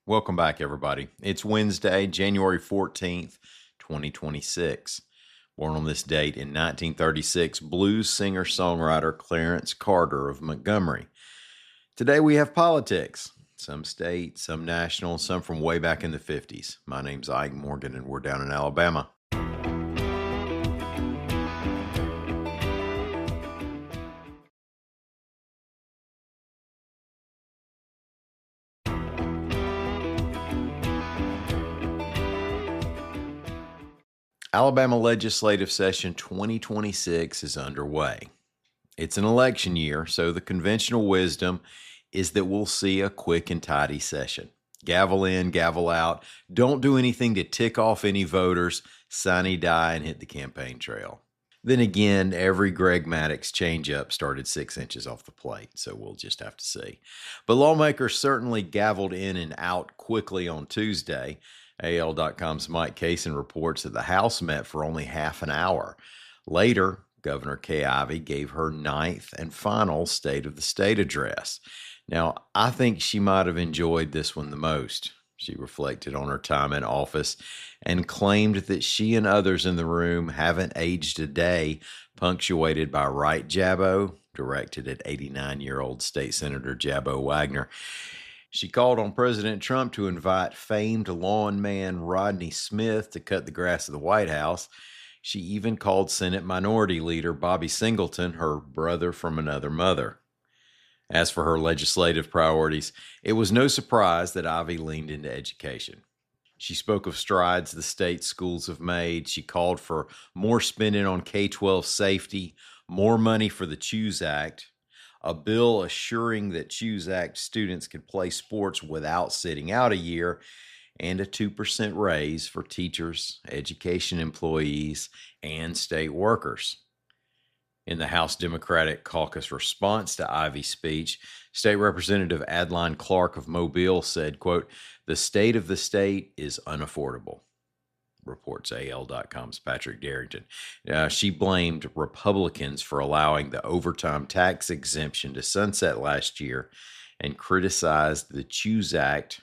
Welcome back, everybody. It's Wednesday, January 14th, 2026. Born on this date in 1936, blues singer-songwriter Clarence Carter of Montgomery. Today we have politics. Some state, some national, some from way back in the 50s. My name's Ike Morgan, and we're down in Alabama. Alabama legislative session 2026 is underway. It's an election year, so the conventional wisdom is that we'll see a quick and tidy session. Gavel in, gavel out. Don't do anything to tick off any voters. Sine die and hit the campaign trail. Then again, every Greg Maddux changeup started 6 inches off the plate, so we'll just have to see. But lawmakers certainly gavelled in and out quickly on Tuesday. AL.com's Mike Kaysen reports that the House met for only half an hour. Later, Governor Ivey gave her ninth and final State of the State address. Now, I think she might have enjoyed this one the most. She reflected on her time in office and claimed that she and others in the room haven't aged a day, punctuated by Right Jabbo, directed at 89-year-old State Senator Jabbo Wagner. She called on President Trump to invite famed lawn man Rodney Smith to cut the grass of the White House. She even called Senate Minority Leader Bobby Singleton her brother from another mother. As for her legislative priorities, it was no surprise that Ivey leaned into education. She spoke of strides the state schools have made. She called for more spending on K-12 safety, more money for the Choose Act, a bill assuring that Choose Act students could play sports without sitting out a year, and a 2% raise for teachers, education employees, and state workers. In the House Democratic Caucus response to Ivey's speech, State Representative Adeline Clark of Mobile said, quote, "The state of the state is unaffordable," reports AL.com's Patrick Darrington. She blamed Republicans for allowing the overtime tax exemption to sunset last year and criticized the Choose Act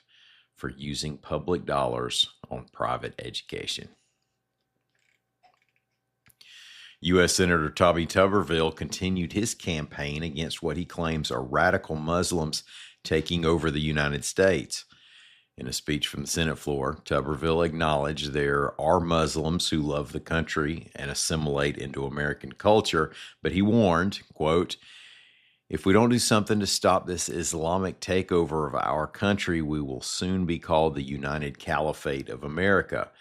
for using public dollars on private education. U.S. Senator Tommy Tuberville continued his campaign against what he claims are radical Muslims taking over the United States. In a speech from the Senate floor, Tuberville acknowledged there are Muslims who love the country and assimilate into American culture, but he warned, quote, "If we don't do something to stop this Islamic takeover of our country, we will soon be called the United Caliphate of America.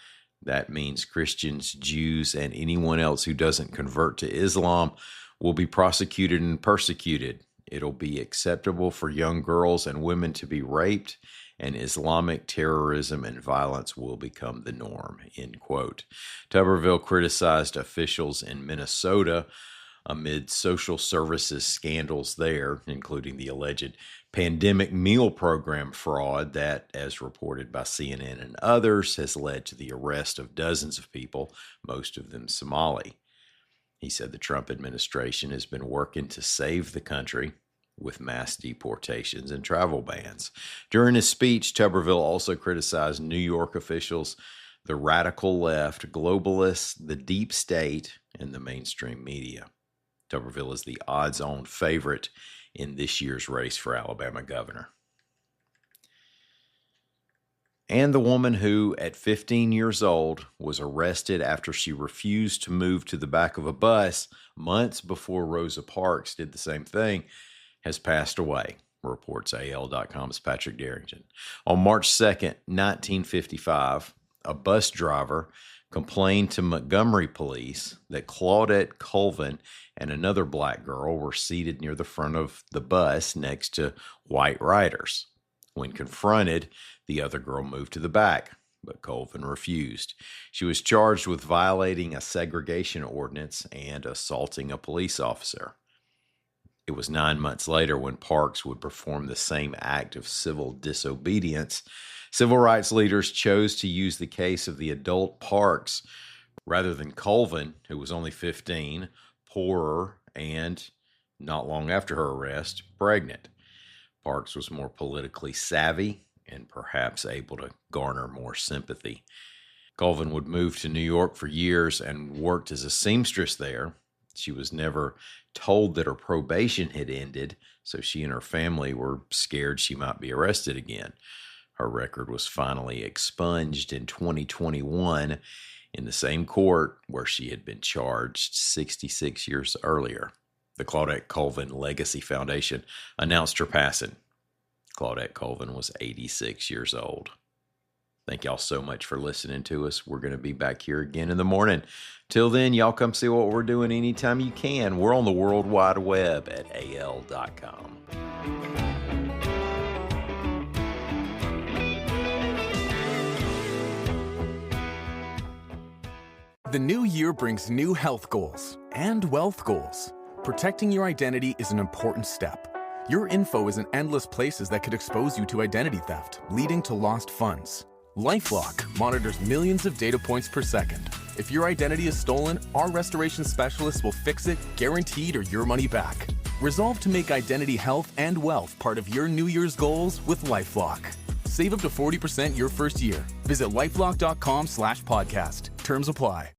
That means Christians, Jews, and anyone else who doesn't convert to Islam will be prosecuted and persecuted. It'll be acceptable for young girls and women to be raped, and Islamic terrorism and violence will become the norm," end quote. Tuberville criticized officials in Minnesota amid social services scandals there, including the alleged pandemic meal program fraud that, as reported by CNN and others, has led to the arrest of dozens of people, most of them Somali. He said the Trump administration has been working to save the country with mass deportations and travel bans. During his speech, Tuberville also criticized New York officials, the radical left, globalists, the deep state, and the mainstream media. Tuberville is the odds-on favorite in this year's race for Alabama governor. And the woman who, at 15 years old, was arrested after she refused to move to the back of a bus months before Rosa Parks did the same thing, has passed away, reports AL.com's Patrick Darrington. On March 2nd, 1955, a bus driver complained to Montgomery police that Claudette Colvin and another black girl were seated near the front of the bus next to white riders. When confronted, the other girl moved to the back, but Colvin refused. She was charged with violating a segregation ordinance and assaulting a police officer. It was 9 months later when Parks would perform the same act of civil disobedience. Civil rights leaders chose to use the case of the adult Parks rather than Colvin, who was only 15, poorer, and, not long after her arrest, pregnant. Parks was more politically savvy and perhaps able to garner more sympathy. Colvin would move to New York for years and worked as a seamstress there. She was never told that her probation had ended, so she and her family were scared she might be arrested again. Her record was finally expunged in 2021 in the same court where she had been charged 66 years earlier. The Claudette Colvin Legacy Foundation announced her passing. Claudette Colvin was 86 years old. Thank y'all so much for listening to us. We're going to be back here again in the morning. Till then, y'all come see what we're doing anytime you can. We're on the World Wide Web at al.com. The new year brings new health goals and wealth goals. Protecting your identity is an important step. Your info is in endless places that could expose you to identity theft, leading to lost funds. LifeLock monitors millions of data points per second. If your identity is stolen, our restoration specialists will fix it, guaranteed, or your money back. Resolve to make identity health and wealth part of your New Year's goals with LifeLock. Save up to 40% your first year. Visit lifelock.com/podcast. Terms apply.